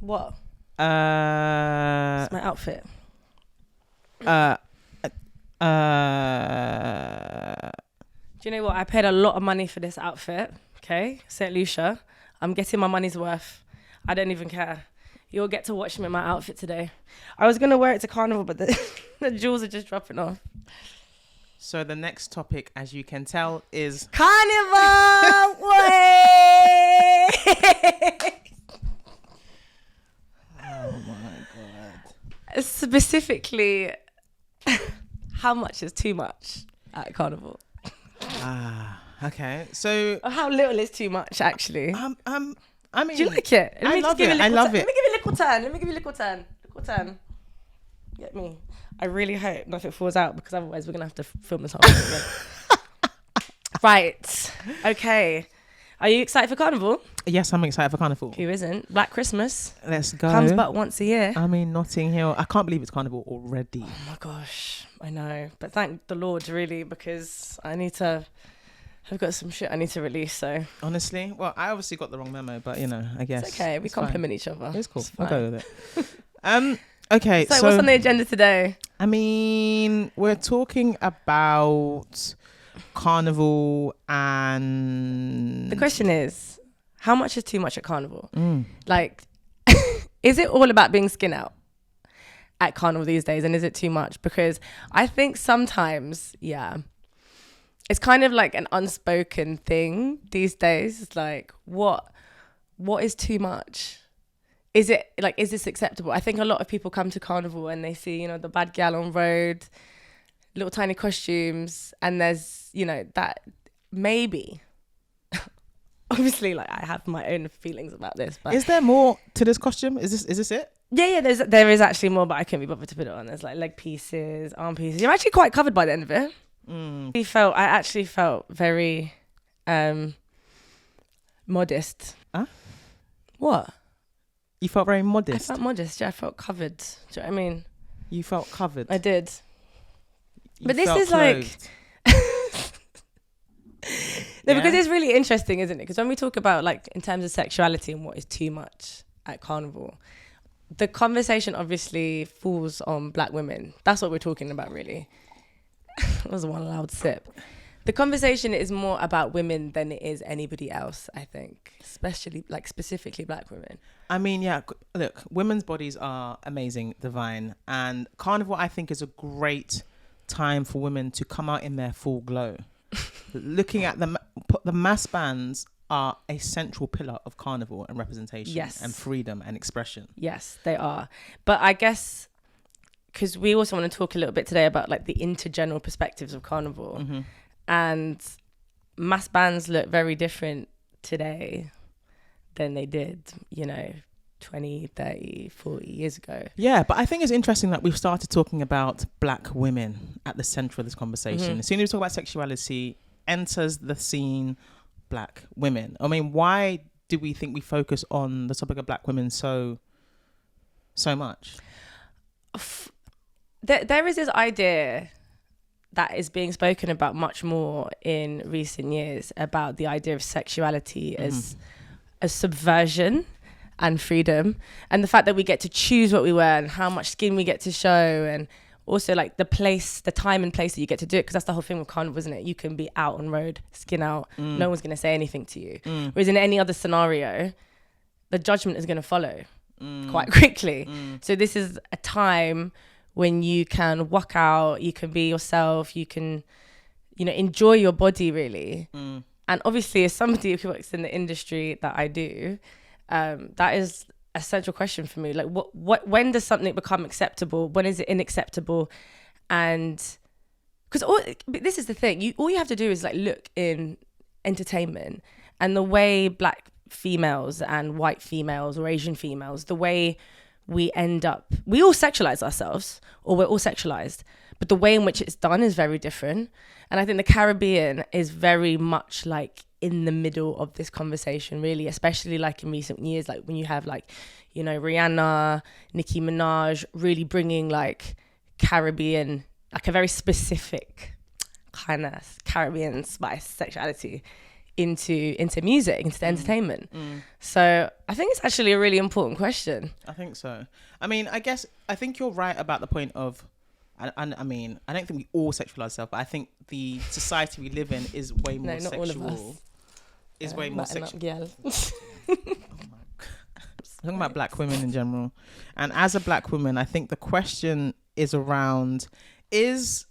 What? Uh, It's my outfit. uh, Do you know what? I paid a lot of money for this outfit. Okay, St. Lucia. I'm getting my money's worth. I don't even care. You'll get to watch me in my outfit today. I was gonna wear it to Carnival, but the jewels are just dropping off. So the next topic, as you can tell, is Carnival! Way! oh my god. Specifically, how much is too much at Carnival? Okay. So Or how little is too much, actually? I mean, Do you like it? I love it. I love it. Let me give you a little turn. Let me give you a little turn. Little turn. Get me. I really hope nothing falls out because otherwise we're going to have to film this whole thing. Right. Okay. Are you excited for Carnival? Yes, I'm excited for Carnival. Who isn't? Black Christmas. Let's go. Comes but once a year. I mean, Notting Hill. I can't believe it's Carnival already. Oh my gosh. I know. But thank the Lord, really, because I've got some shit I need to release, so. Honestly, well, I obviously got the wrong memo, but you know, I guess It's okay. We compliment each other. It's cool. It's We'll fine. go with it. Okay. So what's on the agenda today? I mean, we're talking about Carnival and... The question is, how much is too much at Carnival? Mm. Like, is it all about being skin out at Carnival these days? And is it too much? Because I think sometimes, yeah, it's kind of like an unspoken thing these days. It's like, what is too much? Is it like, is this acceptable? I think a lot of people come to Carnival and they see, you know, the bad gal on road, little tiny costumes, and there's, you know, that maybe, obviously, like I have my own feelings about this, but Is there more to this costume? Is this it? yeah, there is actually more, but I couldn't be bothered to put it on. There's like leg pieces, arm pieces. You're actually quite covered by the end of it. I actually felt very modest. Huh? What? You felt very modest. I felt modest. Yeah, I felt covered. Do you know what I mean? You felt covered. I did. You But this felt is like... clothed. No, Yeah? because it's really interesting, isn't it? Because when we talk about like in terms of sexuality and what is too much at Carnival, the conversation obviously falls on black women. That's what we're talking about, really. That was one loud sip. The conversation is more about women than it is anybody else, I think, especially like specifically black women. I mean, yeah, look, women's bodies are amazing, divine. And Carnival, I think, is a great time for women to come out in their full glow. Looking at the mass bands are a central pillar of Carnival and representation, Yes. and freedom and expression. Yes, they are. But I guess because we also want to talk a little bit today about like the intergeneral perspectives of Carnival. Mm-hmm. And mass bands look very different today than they did, you know, 20, 30, 40 years ago. Yeah, but I think it's interesting that we've started talking about black women at the center of this conversation. Mm-hmm. As soon as we talk about sexuality, enters the scene black women. I mean, why do we think we focus on the topic of black women so much? There is this idea that is being spoken about much more in recent years about the idea of sexuality as a subversion and freedom, and the fact that we get to choose what we wear and how much skin we get to show, and also like the time and place that you get to do it, because that's the whole thing with Carnival, isn't it? You can be out on road, skin out, no one's going to say anything to you. Whereas in any other scenario, the judgment is going to follow quite quickly. So this is a time when you can walk out, you can be yourself, you can, you know, enjoy your body really. And obviously as somebody who works in the industry that I do, that is a central question for me. Like when does something become acceptable? When is it unacceptable? And because this is the thing, all you have to do is like look in entertainment and the way black females and white females or Asian females, the way we all sexualize ourselves, or we're all sexualized, but the way in which it's done is very different. And I think the Caribbean is very much like in the middle of this conversation, really, especially like in recent years, like when you have like, you know, Rihanna, Nicki Minaj really bringing like Caribbean, like a very specific kind of Caribbean spice sexuality into music, into the entertainment. So I think it's actually a really important question. I think so. I mean, I think you're right about the point of, I mean, I don't think we all sexualize ourselves, but I think the society we live in is way more not all of us. Is way more sexual. Girl. Talking about black women in general, and as a black woman, I think the question is around: is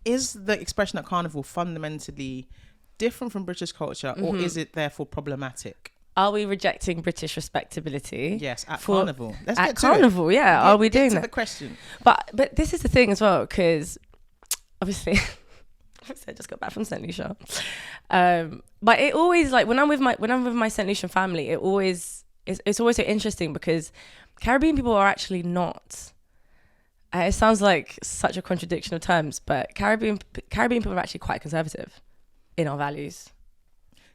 the expression at Carnival fundamentally different from British culture, or is it therefore problematic? Are we rejecting British respectability? Yes, at Carnival. Let's at get to Carnival, it. yeah. Are we doing that? The question. But this is the thing as well, because obviously, I just got back from St. Lucia. But it always, like, when I'm with my St. Lucian family, it's always so interesting because Caribbean people are actually not. It sounds like such a contradiction of terms, but Caribbean people are actually quite conservative in our values.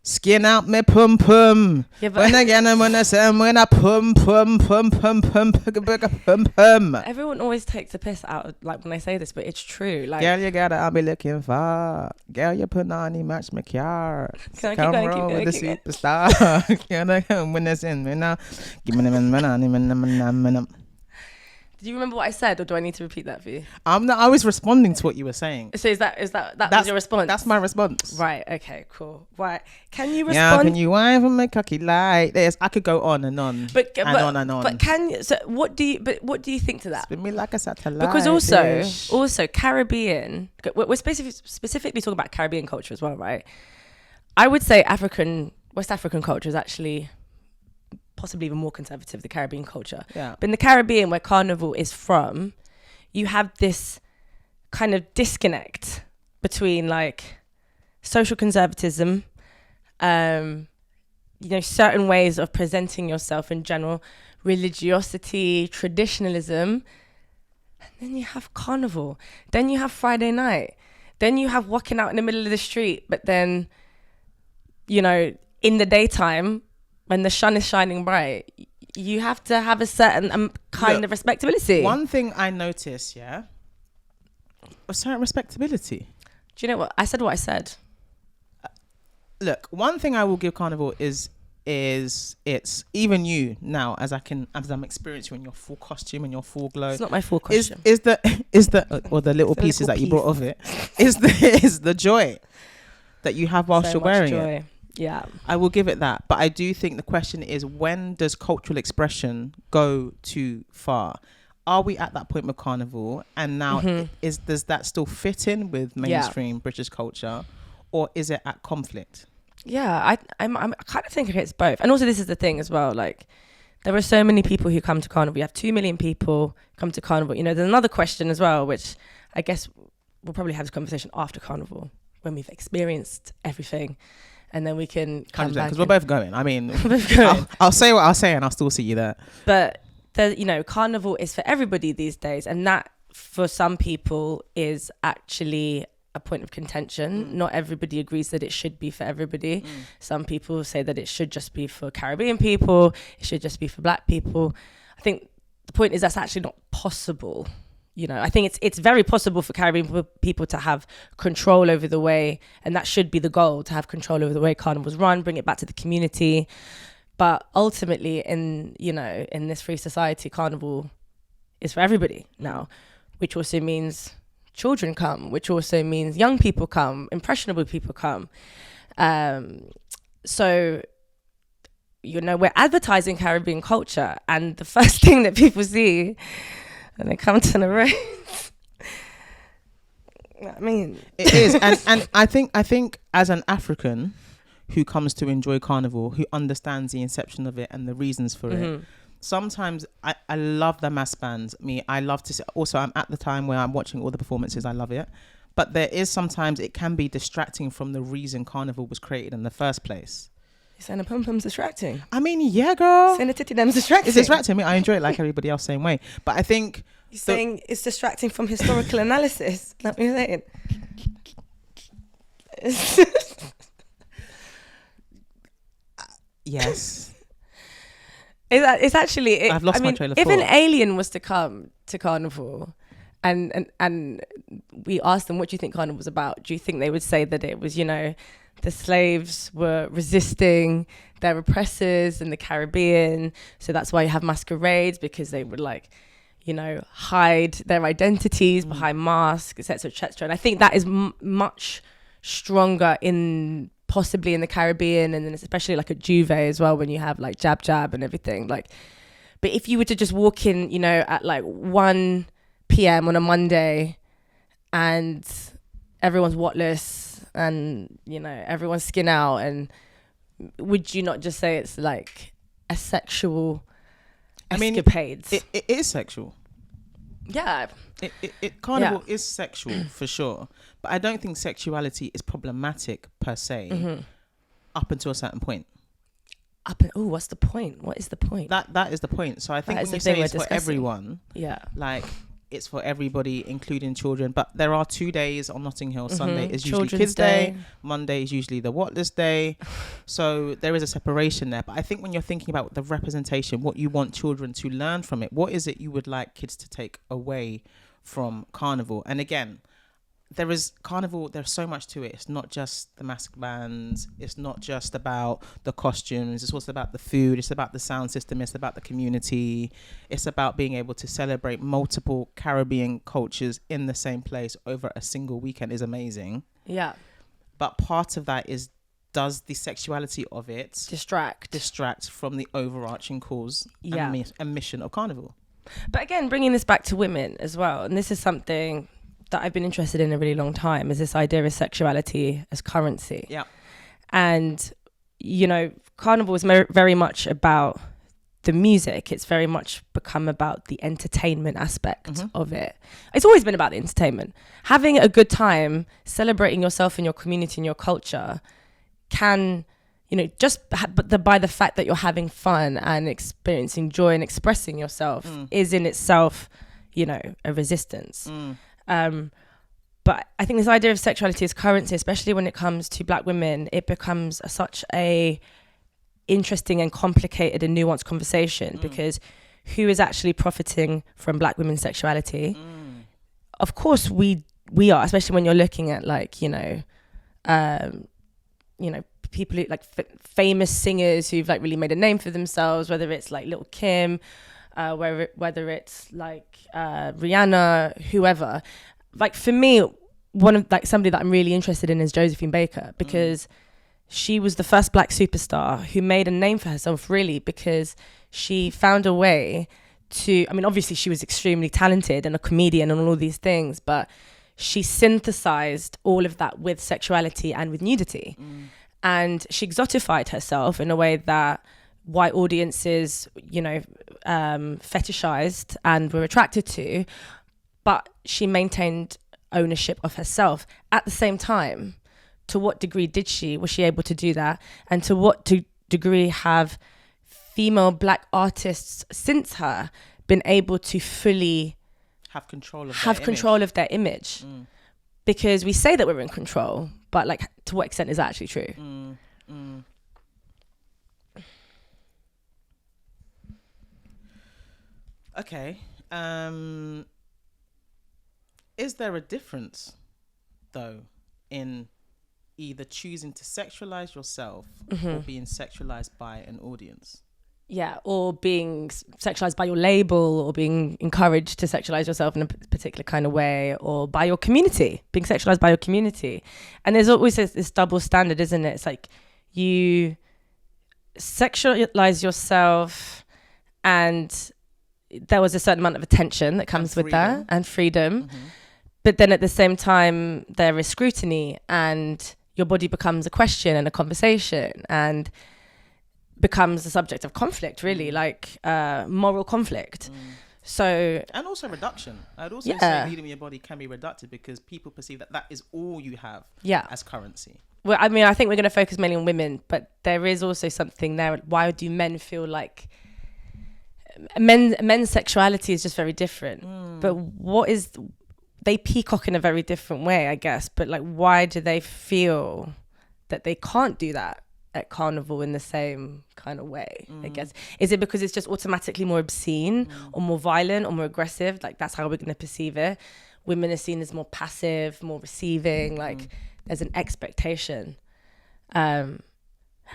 Skin out me pum pum. Yeah, but when I pum pum pum pum pum pum pum. Everyone always takes the piss out of, like, when I say this, but it's true. Like, girl, you gotta, I'll be looking for. Girl, you put on the match my car. Come roll with the superstar. When it's in, now, give me. Did you remember what I said, or do I need to repeat that for you? I was responding to what you were saying. So is that was your response? That's my response. Right. Okay. Cool. Right. Can you respond? Yeah. Can you wine from my cocky like this? I could go on and on. But on and on. But can you? So what do you think to that? Spin me like a satellite. Because also Caribbean. We're specifically talking about Caribbean culture as well, right? I would say West African culture is actually possibly even more conservative, the Caribbean culture. Yeah. But in the Caribbean, where Carnival is from, you have this kind of disconnect between, like, social conservatism, certain ways of presenting yourself in general, religiosity, traditionalism, and then you have Carnival, then you have Friday night, then you have walking out in the middle of the street, but then, in the daytime, when the sun is shining bright, you have to have a certain kind of respectability. One thing I noticed, a certain respectability. Do you know what? I said what I said. Look, one thing I will give Carnival is it's even you now, as I'm experiencing you in your full costume and your full glow. It's not my full costume. Is the or the little pieces that you brought of it is the joy that you have whilst you're wearing it. Yeah, I will give it that. But I do think the question is, when does cultural expression go too far? Are we at that point with Carnival? And now does that still fit in with mainstream British culture, or is it at conflict? Yeah, I'm kind of thinking it's both. And also, this is the thing as well. Like, there are so many people who come to Carnival. You have 2 million people come to Carnival. There's another question as well, which I guess we'll probably have this conversation after Carnival when we've experienced everything. And then we can come back. Because we're both going. I mean, I'll say what I'll say and I'll still see you there. But, Carnival is for everybody these days. And that, for some people, is actually a point of contention. Not everybody agrees that it should be for everybody. Some people say that it should just be for Caribbean people. It should just be for black people. I think the point is that's actually not possible. I think it's very possible for Caribbean people to have control over the way, and that should be the goal, to have control over the way Carnival's run, bring it back to the community. But ultimately, in this free society, Carnival is for everybody now, which also means children come, which also means young people come, impressionable people come. So, we're advertising Caribbean culture, and the first thing that people see when they come to the race, I mean, it is, and I think as an African who comes to enjoy Carnival, who understands the inception of it and the reasons for it, sometimes I love the mass bands. I love to see. Also, I'm at the time where I'm watching all the performances. I love it, but there is sometimes it can be distracting from the reason Carnival was created in the first place. You're saying the pum pum's distracting? I mean, yeah, girl. Saying the titty them's distracting? It's distracting. I enjoy it like everybody else, same way. But I think you're saying it's distracting from historical analysis. That's what you're saying. Yes. It's actually. I've lost my trail of if thought. an alien was to come to Carnival, and we asked them, what do you think Carnival was about? Do you think they would say that it was, the slaves were resisting their oppressors in the Caribbean. So that's why you have masquerades, because they would like, you know, hide their identities behind masks, etc., etc. And I think that is much stronger in possibly in the Caribbean, and then especially like at Juve as well, when you have like jab jab and everything. Like, but if you were to just walk in, you know, at like 1 p.m. on a Monday, and everyone's whatless, and you know everyone's skin out, and would you not just say it's like a sexual escapades? It is sexual. Yeah. Carnival is sexual for sure, but I don't think sexuality is problematic per se up until a certain point. What's the point? What is the point? That is the point. So I think when you say it's for everyone, like it's for everybody, including children. But there are 2 days on Notting Hill. Sunday is usually Children's Kids Day. Monday is usually the Whatless Day. So there is a separation there. But I think when you're thinking about the representation, what you want children to learn from it, what is it you would like kids to take away from Carnival? And again, there's so much to it. It's not just the mask bands. It's not just about the costumes. It's also about the food. It's about the sound system. It's about the community. It's about being able to celebrate multiple Caribbean cultures in the same place over a single weekend is amazing. Yeah. But part of that is, does the sexuality of it distract from the overarching cause and mission of Carnival? But again, bringing this back to women as well, and this is something that I've been interested in a really long time, is this idea of sexuality as currency. Yeah. And, you know, Carnival is very much about the music. It's very much become about the entertainment aspect of it. It's always been about the entertainment. Having a good time, celebrating yourself and your community and your culture can, you know, by the fact that you're having fun and experiencing joy and expressing yourself is in itself, you know, a resistance. But I think this idea of sexuality as currency, especially when it comes to Black women, it becomes such a interesting and complicated and nuanced conversation, because who is actually profiting from Black women's sexuality? Of course we are, especially when you're looking at like, you know, people who, like famous singers who've like really made a name for themselves, whether it's like Lil' Kim, whether it's like Rihanna, whoever. Like for me, one of like somebody that I'm really interested in is Josephine Baker, because she was the first Black superstar who made a name for herself, really, because she found a way to, I mean, obviously she was extremely talented and a comedian and all these things, but she synthesized all of that with sexuality and with nudity. And she exotified herself in a way that white audiences, you know, fetishized and were attracted to, but she maintained ownership of herself. At the same time, to what degree was she able to do that? And to what degree have female Black artists since her been able to fully have control of their image? Because we say that we're in control, but like, to what extent is that actually true? Okay. Is there a difference, though, in either choosing to sexualize yourself or being sexualized by an audience? Yeah, or being sexualized by your label, or being encouraged to sexualize yourself in a particular kind of way, or by your community, being sexualized by your community. And there's always this double standard, isn't it? It's like you sexualize yourself, and there was a certain amount of attention that comes with that, and freedom. But then at the same time, there is scrutiny, and your body becomes a question and a conversation, and becomes a subject of conflict, really, like moral conflict. So, and also reduction. I'd also say freedom in your body can be reducted, because people perceive that is all you have as currency. Well, I mean, I think we're going to focus mainly on women, but there is also something there. Why do men feel like men's sexuality is just very different? But they peacock in a very different way, I guess. But like, why do they feel that they can't do that at Carnival in the same kind of way? I guess, is it because it's just automatically more obscene or more violent or more aggressive? Like, that's how we're going to perceive it. Women are seen as more passive, more receiving, like there's an expectation. And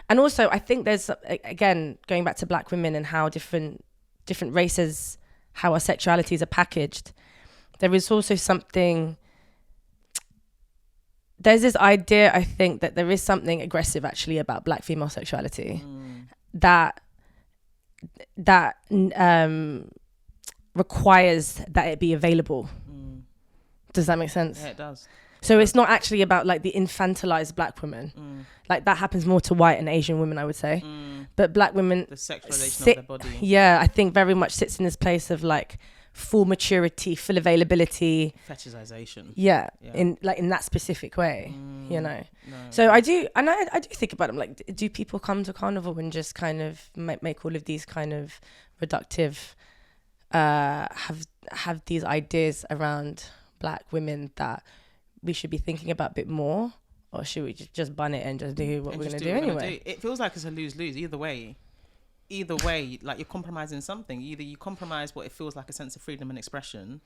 also I think there's, again, going back to black women and how different races, how our sexualities are packaged, there is also something, there's this idea, I think, that there is something aggressive actually about black female sexuality that requires that it be available. Does that make sense? Yeah, it does. So it's not actually about like the infantilized black woman. Like that happens more to white and Asian women, I would say. But black women, the sexualization of their body. Yeah, I think very much sits in this place of like full maturity, full availability, fetishization. Yeah. In that specific way, you know. No. So I do think about them. Like, do people come to Carnival and just kind of make all of these kind of reductive, have these ideas around black women that we should be thinking about a bit more, or should we just bun it and just do what we're going to do anyway? It feels like it's a lose-lose either way, like you're compromising something. Either you compromise what it feels like a sense of freedom and expression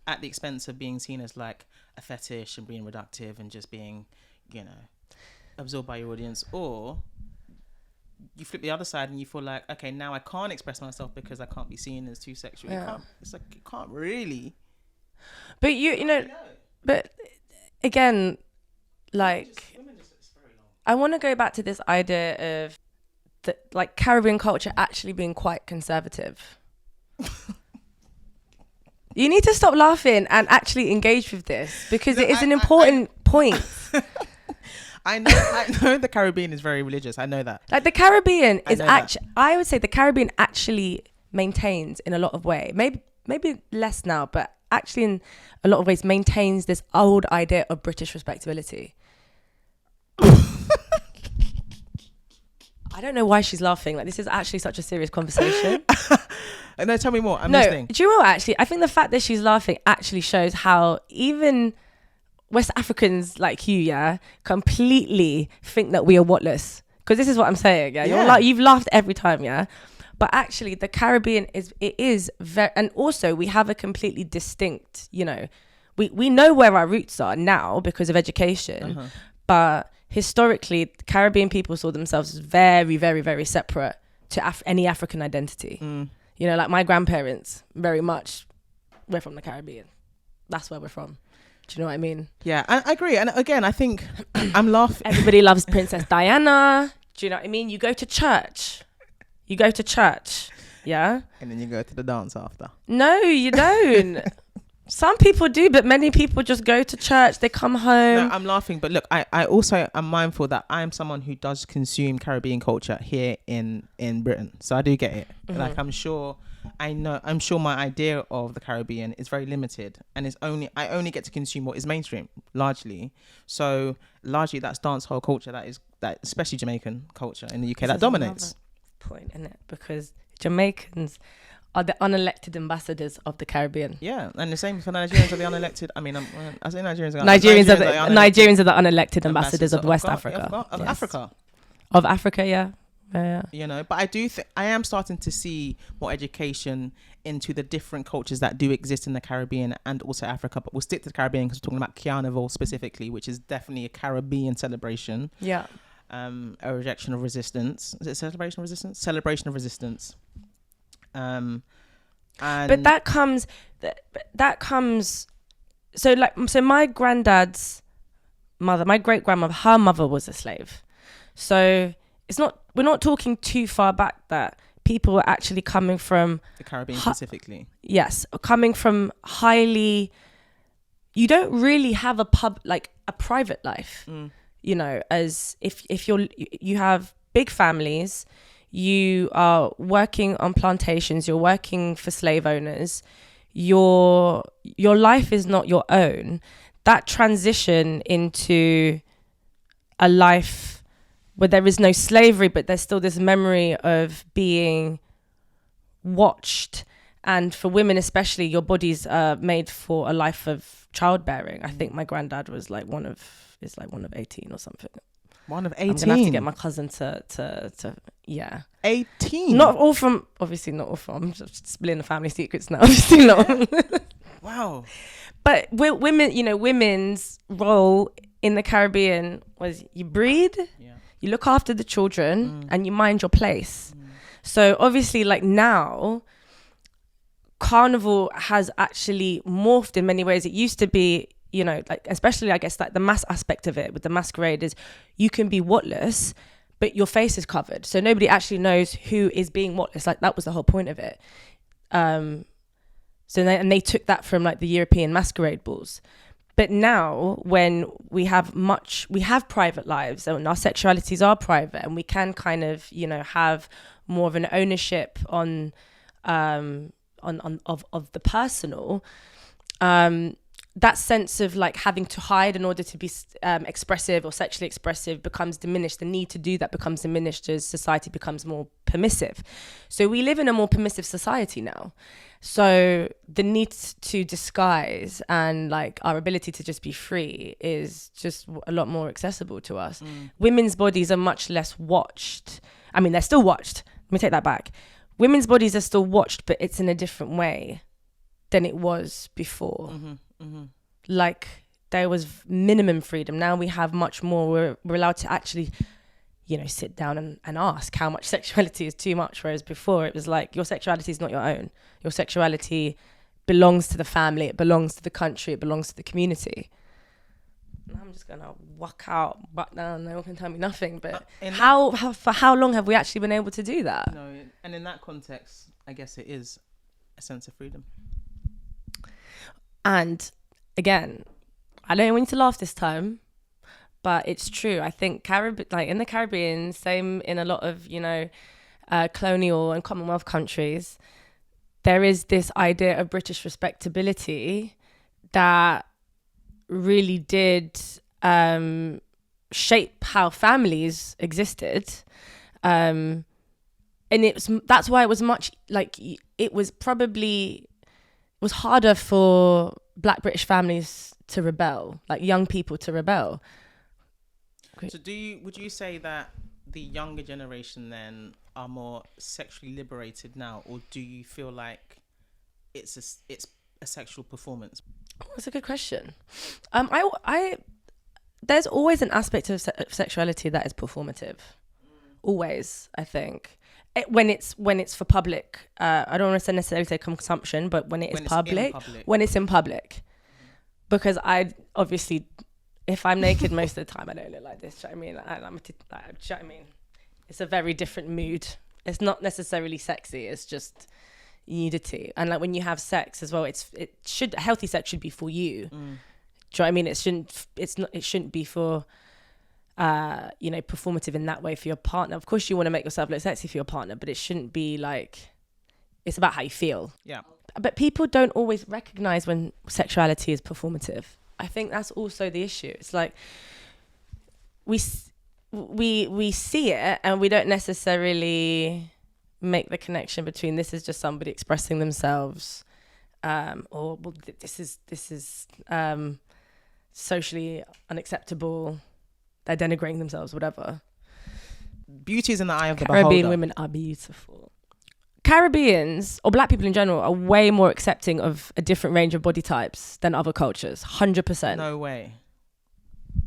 at the expense of being seen as like a fetish and being reductive and just being, you know, absorbed by your audience, or you flip the other side and you feel like, okay, now I can't express myself because I can't be seen as too sexual. It's like you can't really. But you know, but again, like, I want to go back to this idea of the, like, Caribbean culture actually being quite conservative. You need to stop laughing and actually engage with this, because it is an important point. I know the Caribbean is very religious. I know that. Like, the Caribbean is actually, I would say the Caribbean actually maintains in a lot of ways, maybe less now, but actually in a lot of ways maintains this old idea of British respectability. I don't know why she's laughing. Like, this is actually such a serious conversation. No, tell me more. I'm listening. Do you know what, actually? I think the fact that she's laughing actually shows how even West Africans like you, completely think that we are whatless. Because this is what I'm saying, you've laughed every time, But actually, the Caribbean is very, and also we have a completely distinct, you know, we know where our roots are now because of education, but historically, Caribbean people saw themselves as very, very, very separate to any African identity. You know, like my grandparents, very much, we're from the Caribbean. That's where we're from. Do you know what I mean? Yeah, I agree. And again, I think I'm laughing. Everybody loves Princess Diana. Do you know what I mean? You go to church. Yeah? And then you go to the dance after. No, you don't. Some people do, but many people just go to church, they come home. No, I'm laughing, but look, I also am mindful that I'm someone who does consume Caribbean culture here in Britain. So I do get it. Like, I'm sure my idea of the Caribbean is very limited, and I only get to consume what is mainstream, largely. So largely that's dancehall culture, that especially Jamaican culture in the UK, that dominates. Point in it, because Jamaicans are the unelected ambassadors of the Caribbean. Yeah, and the same for Nigerians are the unelected. I mean, I say Nigerians are the unelected ambassadors of West Africa. Of Africa, yeah. You know, but I do think I am starting to see more education into the different cultures that do exist in the Caribbean and also Africa. But we'll stick to the Caribbean because we're talking about Carnival specifically, which is definitely a Caribbean celebration. Yeah. A rejection of resistance. Is it celebration of resistance? Celebration of resistance. And but that comes. So my granddad's mother, my great grandmother, her mother was a slave. So we're not talking too far back that people were actually coming from the Caribbean specifically. Yes, coming from highly. You don't really have a private life. You know, as if you have big families, you are working on plantations, you're working for slave owners, your life is not your own. That transition into a life where there is no slavery, but there's still this memory of being watched. And for women especially, your bodies are made for a life of childbearing. I think my granddad was like one of 18 or something. One of 18? I'm going to have to get my cousin to 18? Not all from. I'm just spilling the family secrets now. Obviously not. Wow. But women, you know, women's role in the Caribbean was you breed, you look after the children, and you mind your place. So obviously, like now, Carnival has actually morphed in many ways. It used to be, you know, like especially I guess like the mass aspect of it with the masquerade is you can be whatless, but your face is covered, so nobody actually knows who is being whatless. Like that was the whole point of it. So they took that from like the European masquerade balls. But now when we have private lives and our sexualities are private, and we can kind of, you know, have more of an ownership on the personal, that sense of like having to hide in order to be expressive or sexually expressive becomes diminished. The need to do that becomes diminished as society becomes more permissive. So we live in a more permissive society now. So the need to disguise and like our ability to just be free is just a lot more accessible to us. Women's bodies are much less watched. I mean, they're still watched. Let me take that back. Women's bodies are still watched, but it's in a different way than it was before. Like there was minimum freedom. Now we have much more. We're allowed to actually, you know, sit down and ask how much sexuality is too much. Whereas before it was like, your sexuality is not your own. Your sexuality belongs to the family. It belongs to the country. It belongs to the community. I'm just gonna walk out, but now no one can tell me nothing. But for how long have we actually been able to do that? No, and in that context, I guess it is a sense of freedom. And again, I don't want you to laugh this time, but it's true. I think in the Caribbean, same in a lot of, you know, colonial and Commonwealth countries, there is this idea of British respectability that really did shape how families existed. And that's why it was much like, it was harder for Black British families to rebel, like young people to rebel. So would you say that the younger generation then are more sexually liberated now, or do you feel like it's a sexual performance? Oh, that's a good question. There's always an aspect of sexuality that is performative. Always, I think. When it's for public, I don't want to necessarily say consumption, but when it's in public. Because I obviously, if I'm naked most of the time, I don't look like this. Do you know what I mean? It's a very different mood. It's not necessarily sexy. It's just nudity. And like when you have sex as well, healthy sex should be for you. Do you know what I mean? It shouldn't be for you know, performative in that way for your partner. Of course you want to make yourself look sexy for your partner, but it shouldn't be like, it's about how you feel. Yeah. But people don't always recognize when sexuality is performative. I think that's also the issue. It's like we see it and we don't necessarily make the connection between this is just somebody expressing themselves, or well, this is socially unacceptable. They're denigrating themselves, whatever. Beauty is in the eye of the beholder. Caribbean women are beautiful. Caribbeans, or Black people in general, are way more accepting of a different range of body types than other cultures. 100%. No way.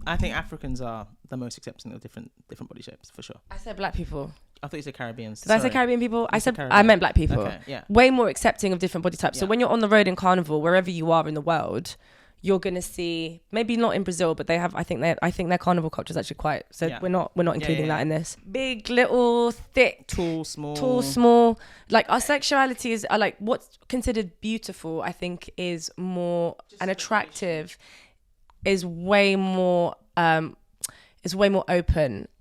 I think Africans are the most accepting of different body shapes, for sure. I said Black people. I thought you said Caribbeans. Did I say Caribbean people? I meant Black people. Okay, yeah. Way more accepting of different body types. Yeah. So when you're on the road in Carnival, wherever you are in the world, you're gonna see, maybe not in Brazil, but they have, I think their carnival culture is actually quite, so yeah. we're not including that in this. Big, little, thick, tall, small. Like our sexualities are like, what's considered beautiful, I think is more and attractive, is way more open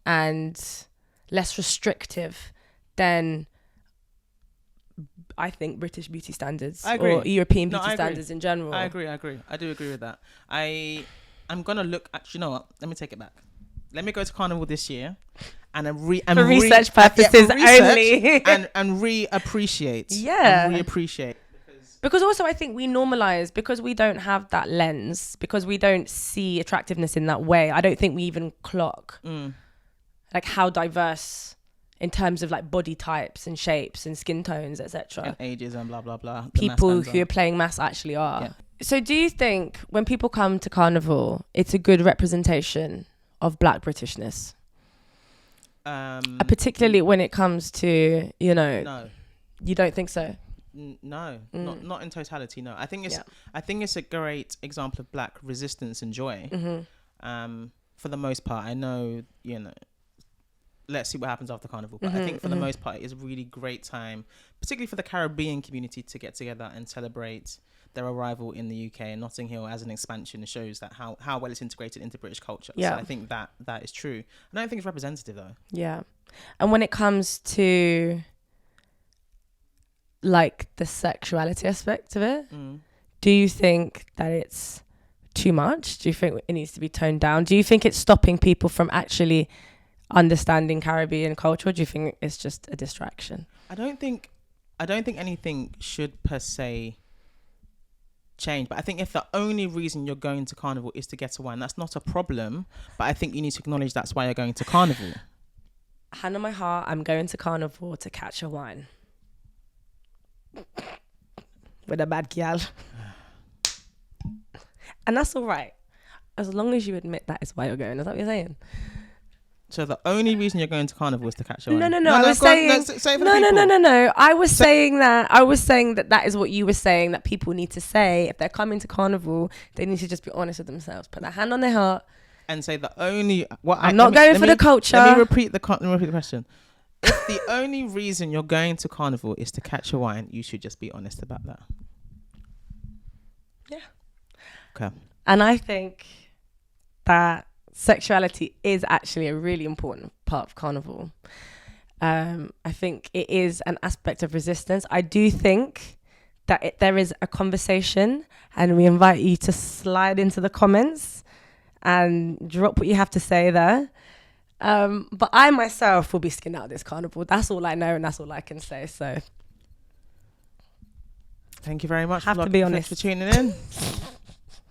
and less restrictive than I think British beauty standards or European beauty standards in general. I agree. I do agree with that. I'm gonna look. Actually, you know what? Let me take it back. Let me go to Carnival this year, and for research purposes only, and reappreciate. Yeah, and reappreciate. Because also I think we normalize, because we don't have that lens, because we don't see attractiveness in that way. I don't think we even clock like how diverse, in terms of like body types and shapes and skin tones, etc. And ages and blah, blah, blah. People who are playing mass actually are. Yeah. So do you think when people come to Carnival, it's a good representation of Black Britishness? Particularly when it comes to, No. You don't think so? No, not in totality. No, I think it's a great example of Black resistance and joy. For the most part, I know, let's see what happens after Carnival. But I think for the most part, it's a really great time, particularly for the Caribbean community, to get together and celebrate their arrival in the UK. And Notting Hill as an expansion shows that how well it's integrated into British culture. Yeah. So I think that is true. I don't think it's representative though. Yeah. And when it comes to like the sexuality aspect of it, do you think that it's too much? Do you think it needs to be toned down? Do you think it's stopping people from actually understanding Caribbean culture? Or do you think it's just a distraction? I don't think anything should per se change, but I think if the only reason you're going to Carnival is to get a wine, that's not a problem. But I think you need to acknowledge that's why you're going to Carnival. Hand on my heart, I'm going to Carnival to catch a wine with a bad gal. And that's all right, as long as you admit that is why you're going. Is that what you're saying? So the only reason you're going to Carnival is to catch a wine? No. I was saying no. I was saying that is what you were saying, that people need to say if they're coming to Carnival, they need to just be honest with themselves, put their hand on their heart, and say the only. I'm not going for the culture. Let me repeat the question. If the only reason you're going to Carnival is to catch a wine, you should just be honest about that. Yeah. Okay. And I think that sexuality is actually a really important part of Carnival. I think it is an aspect of resistance. I do think that there is a conversation, and we invite you to slide into the comments and drop what you have to say there. But I myself will be skinned out of this Carnival. That's all I know, and that's all I can say. So thank you very much. Have to be honest. For tuning in.